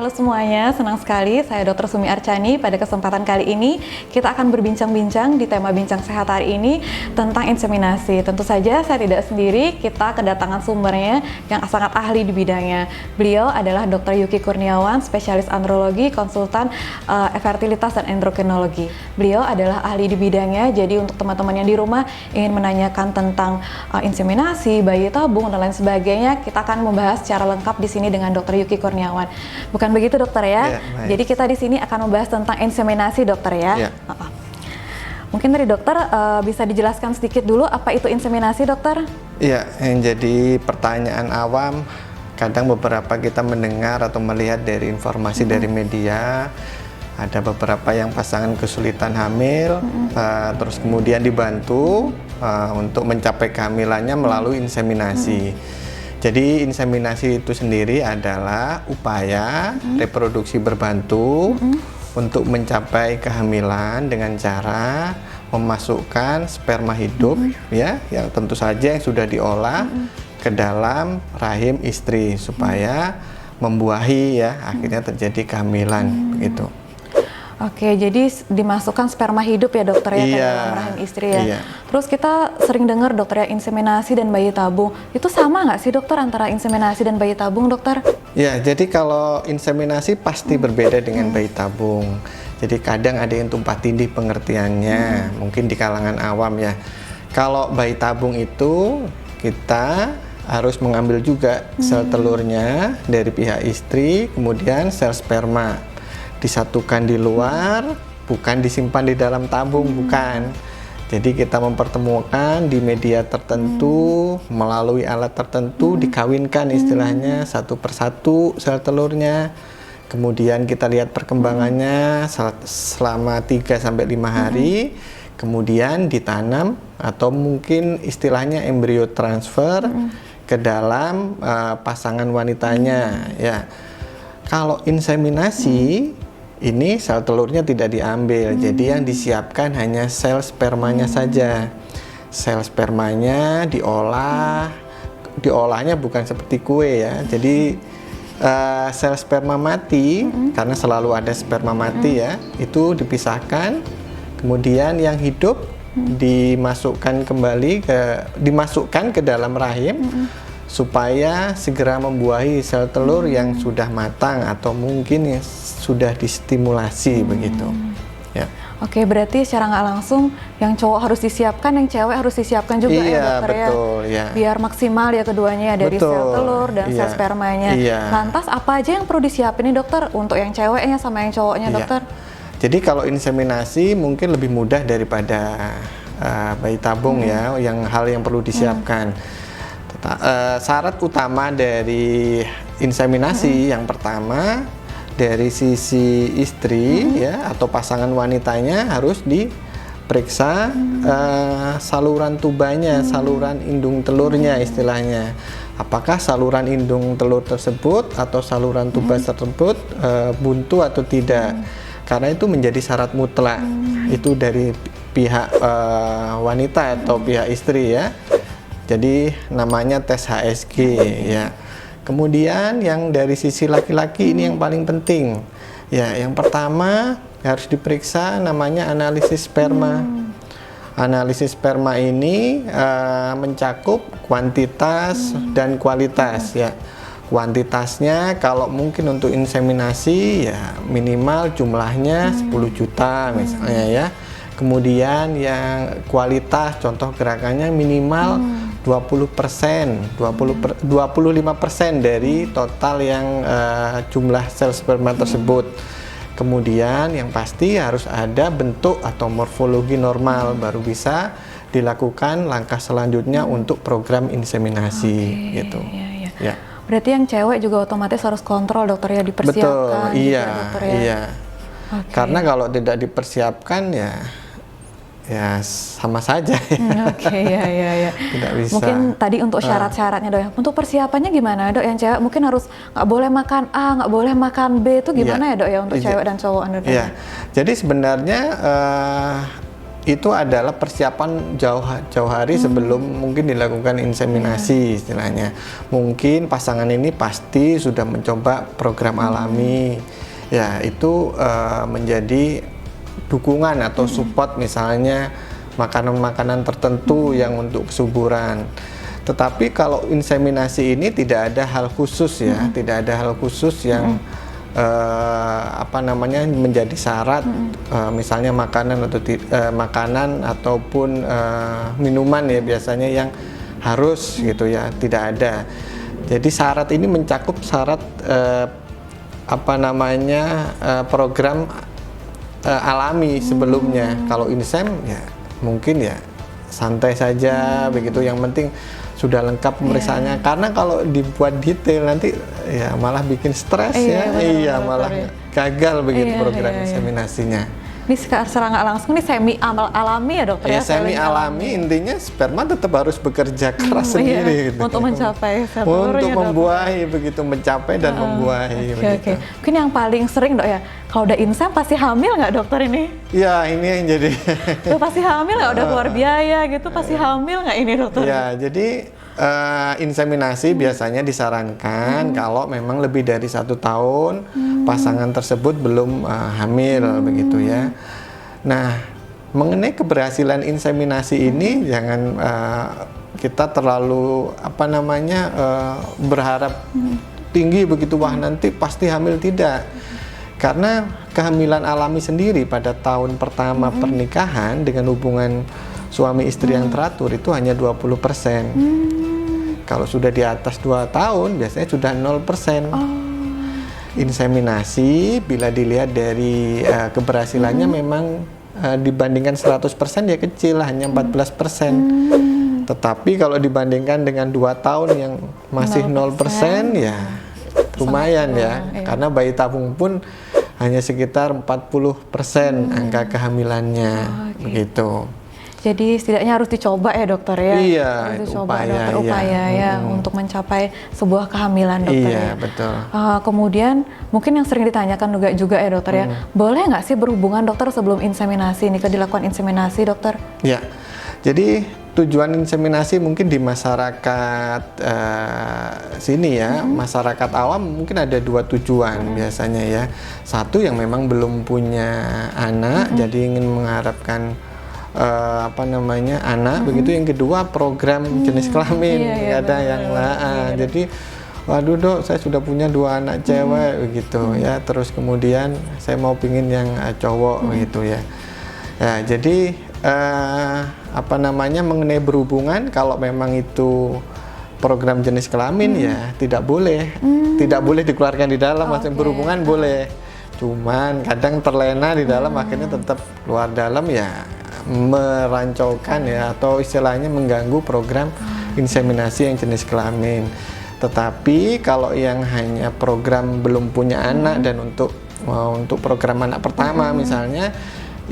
Halo semuanya, senang sekali saya Dr. Sumi Archani. Pada kesempatan kali ini kita akan berbincang-bincang di tema Bincang Sehat hari ini tentang inseminasi. Tentu saja saya tidak sendiri, kita kedatangan sumbernya yang sangat ahli di bidangnya. Beliau adalah Dr. Yuki Kurniawan, spesialis andrologi, konsultan fertilitas dan endokrinologi. Beliau adalah ahli di bidangnya, jadi untuk teman-teman yang di rumah ingin menanyakan tentang inseminasi, bayi tabung dan lain sebagainya, kita akan membahas secara lengkap di sini dengan Dr. Yuki Kurniawan. Bukan begitu dokter ya? Jadi kita di sini akan membahas tentang inseminasi dokter ya. Mungkin dari dokter bisa dijelaskan sedikit dulu apa itu inseminasi dokter? Iya, yang jadi pertanyaan awam kadang beberapa kita mendengar atau melihat dari informasi dari media, ada beberapa yang pasangan kesulitan hamil, terus kemudian dibantu untuk mencapai kehamilannya melalui inseminasi. Jadi inseminasi itu sendiri adalah upaya reproduksi berbantu untuk mencapai kehamilan dengan cara memasukkan sperma hidup ya, yang tentu saja yang sudah diolah ke dalam rahim istri supaya membuahi ya, akhirnya terjadi kehamilan begitu. Oke, jadi dimasukkan sperma hidup ya dokter ya ke dalam rahim istri ya. Terus kita sering dengar dokter ya inseminasi dan bayi tabung. Itu sama nggak sih dokter antara inseminasi dan bayi tabung dokter? Ya, jadi kalau inseminasi pasti berbeda dengan bayi tabung. Jadi kadang ada yang tumpah tindih pengertiannya, mungkin di kalangan awam ya. Kalau bayi tabung itu kita harus mengambil juga sel telurnya dari pihak istri, kemudian sel sperma disatukan di luar, bukan disimpan di dalam tabung, bukan. Jadi kita mempertemukan di media tertentu, melalui alat tertentu, dikawinkan istilahnya satu persatu sel telurnya. Kemudian kita lihat perkembangannya selama 3-5 hari, kemudian ditanam atau mungkin istilahnya embrio transfer ke dalam pasangan wanitanya ya. Kalau inseminasi ini sel telurnya tidak diambil, jadi yang disiapkan hanya sel spermanya saja. Sel spermanya diolahnya bukan seperti kue ya. Jadi sel sperma mati, karena selalu ada sperma mati ya, itu dipisahkan. Kemudian yang hidup dimasukkan ke dalam rahim supaya segera membuahi sel telur yang sudah matang atau mungkin sudah distimulasi begitu. Ya. Oke, berarti secara nggak langsung yang cowok harus disiapkan, yang cewek harus disiapkan juga ya dokter betul, ya. Biar maksimal ya keduanya dari sel telur dan sel spermanya. Lantas apa aja yang perlu disiapin nih dokter untuk yang ceweknya sama yang cowoknya dokter? Jadi kalau inseminasi mungkin lebih mudah daripada bayi tabung ya, hal yang perlu disiapkan. Syarat utama dari inseminasi yang pertama dari sisi istri ya atau pasangan wanitanya harus diperiksa saluran tubanya, saluran indung telurnya istilahnya. Apakah saluran indung telur tersebut atau saluran tuba tersebut buntu atau tidak? Karena itu menjadi syarat mutlak. Itu dari pihak wanita atau pihak istri ya. Jadi namanya tes HSG ya. Kemudian yang dari sisi laki-laki ini yang paling penting. Ya, yang pertama harus diperiksa namanya analisis sperma. Analisis sperma ini mencakup kuantitas dan kualitas ya. Kuantitasnya kalau mungkin untuk inseminasi ya minimal jumlahnya 10 juta misalnya ya. Kemudian yang kualitas contoh gerakannya minimal 25% dari total yang jumlah sel sperma tersebut. Kemudian yang pasti harus ada bentuk atau morfologi normal baru bisa dilakukan langkah selanjutnya untuk program inseminasi gitu. Ya. Berarti yang cewek juga otomatis harus kontrol dokter ya, dipersiapkan. Betul, iya, dokter, ya? Iya. Karena kalau tidak dipersiapkan ya sama saja. Ya. Tidak bisa. Mungkin tadi untuk syarat-syaratnya dok ya. Untuk persiapannya gimana dok? Yang cewek mungkin harus nggak boleh makan A, nggak boleh makan B, itu gimana ya dok ya untuk cewek dan cowok? Iya. Jadi sebenarnya itu adalah persiapan jauh hari sebelum mungkin dilakukan inseminasi istilahnya. Mungkin pasangan ini pasti sudah mencoba program alami. Ya, itu menjadi dukungan atau support, misalnya makanan-makanan tertentu yang untuk kesuburan. Tetapi kalau inseminasi ini tidak ada hal khusus ya, tidak ada hal khusus yang menjadi syarat, misalnya makanan atau makanan ataupun minuman ya biasanya yang harus gitu ya, tidak ada. Jadi syarat ini mencakup syarat program alami sebelumnya. Kalau insem ya mungkin ya santai saja begitu, yang penting sudah lengkap pemeriksaannya. Karena kalau dibuat detail nanti ya malah bikin stres benar, malah gagal begitu program inseminasinya. Ini secara nggak langsung ini semi alami ya dokter ya? Semi alami, intinya sperma tetap harus bekerja keras sendiri gitu. Untuk mencapai sel untuk membuahi begitu, mencapai dan membuahi begitu. Mungkin yang paling sering dok ya, kalau udah insem pasti hamil nggak dokter ini? Ya, ini yang jadi udah pasti hamil nggak, udah keluar biaya gitu, pasti hamil nggak ini dokter? Ya, jadi inseminasi biasanya disarankan kalau memang lebih dari 1 tahun pasangan tersebut belum hamil begitu ya. Nah, mengenai keberhasilan inseminasi ini jangan kita terlalu berharap tinggi begitu, wah nanti pasti hamil, tidak. Karena kehamilan alami sendiri pada tahun pertama pernikahan dengan hubungan suami istri yang teratur itu hanya 20%. Kalau sudah di atas 2 tahun biasanya sudah 0%. Inseminasi bila dilihat dari keberhasilannya memang dibandingkan 100% ya kecil, hanya 14%. Tetapi kalau dibandingkan dengan 2 tahun yang masih 0% ya lumayan ya. Karena bayi tabung pun hanya sekitar 40% angka kehamilannya begitu. Jadi setidaknya harus dicoba ya dokter ya. Iya, harus dicoba upaya ya untuk mencapai sebuah kehamilan dokter. Iya, ya. betul. Kemudian mungkin yang sering ditanyakan juga ya dokter ya, boleh nggak sih berhubungan dokter sebelum inseminasi, nih dilakukan inseminasi dokter? Ya, jadi tujuan inseminasi mungkin di masyarakat sini ya, masyarakat awam mungkin ada 2 tujuan biasanya ya. Satu yang memang belum punya anak, jadi ingin mengharapkan anak begitu. Yang kedua program jenis kelamin, ada yang jadi waduh dok, saya sudah punya 2 anak cewek begitu ya, terus kemudian saya mau pingin yang cowok begitu ya. Ya, jadi mengenai berhubungan, kalau memang itu program jenis kelamin ya tidak boleh dikeluarkan di dalam. Maksudnya berhubungan boleh, cuman kadang terlena di dalam, akhirnya tetap keluar dalam ya, merancaukan ya, atau istilahnya mengganggu program inseminasi yang jenis kelamin. Tetapi kalau yang hanya program belum punya anak dan untuk program anak pertama misalnya,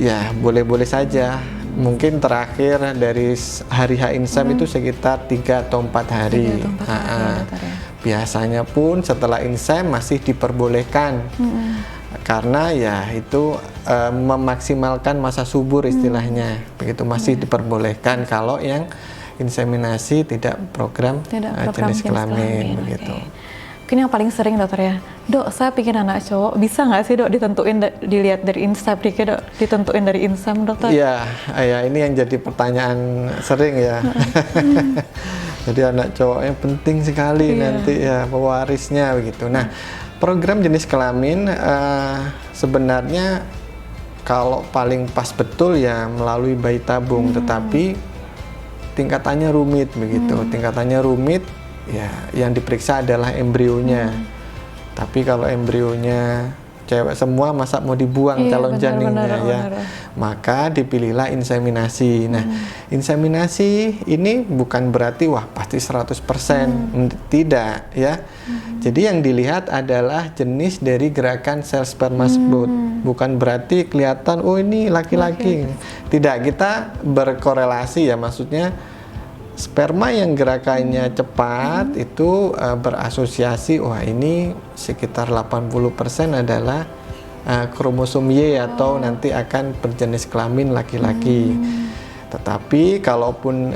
ya boleh-boleh saja. Mungkin terakhir dari hari H insem itu sekitar 3 atau 4 hari. Biasanya pun setelah insem masih diperbolehkan. Karena ya itu memaksimalkan masa subur istilahnya, begitu, masih diperbolehkan kalau yang inseminasi tidak program jenis kelamin begitu. Mungkin yang paling sering dokter ya, dok saya pingin anak cowok, bisa nggak sih dok ditentuin dilihat dari insem, dok ditentuin dari insem dokter? Iya, ini yang jadi pertanyaan sering ya. Jadi anak cowoknya penting sekali nanti ya, pewarisnya begitu. Nah, program jenis kelamin sebenarnya kalau paling pas betul ya melalui bayi tabung, tetapi tingkatannya rumit begitu. Tingkatannya rumit ya, yang diperiksa adalah embrionya. Tapi kalau embrionya cewek semua, masa mau dibuang calon janinnya ya. Maka dipilihlah inseminasi. Nah, inseminasi ini bukan berarti wah pasti 100%, tidak ya. Jadi yang dilihat adalah jenis dari gerakan sel sperma tersebut. Bukan berarti kelihatan oh ini laki-laki. Tidak, kita berkorelasi ya, maksudnya sperma yang gerakannya cepat itu berasosiasi wah ini sekitar 80% adalah kromosom Y atau nanti akan berjenis kelamin laki-laki. Tetapi kalaupun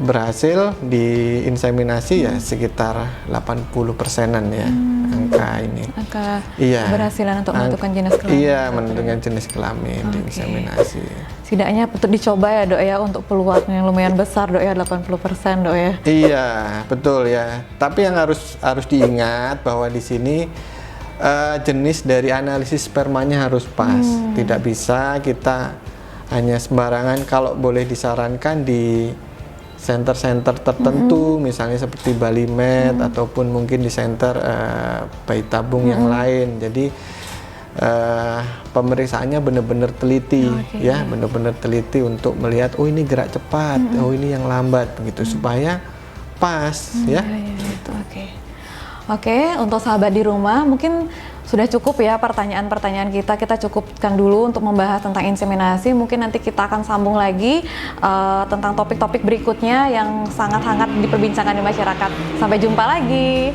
berhasil diinseminasi ya sekitar 80%-an ya angka ini. Angka Iya. keberhasilan untuk menentukan jenis kelamin. Iya, menentukan jenis kelamin diinseminasi. Setidaknya patut dicoba ya Dok ya, untuk peluang yang lumayan besar Dok ya, 80% Dok ya. Iya, betul ya. Tapi yang harus diingat bahwa di sini jenis dari analisis spermanya harus pas. Tidak bisa kita hanya sembarangan. Kalau boleh disarankan di center-center tertentu, misalnya seperti Bali Med ataupun mungkin di center bayi tabung yang lain. Jadi pemeriksaannya benar-benar teliti, ya, benar-benar teliti untuk melihat, oh ini gerak cepat, oh ini yang lambat, begitu supaya pas, ya. Oke, untuk sahabat di rumah mungkin sudah cukup ya pertanyaan-pertanyaan kita. Kita cukupkan dulu untuk membahas tentang inseminasi. Mungkin nanti kita akan sambung lagi tentang topik-topik berikutnya yang sangat hangat diperbincangkan di masyarakat. Sampai jumpa lagi.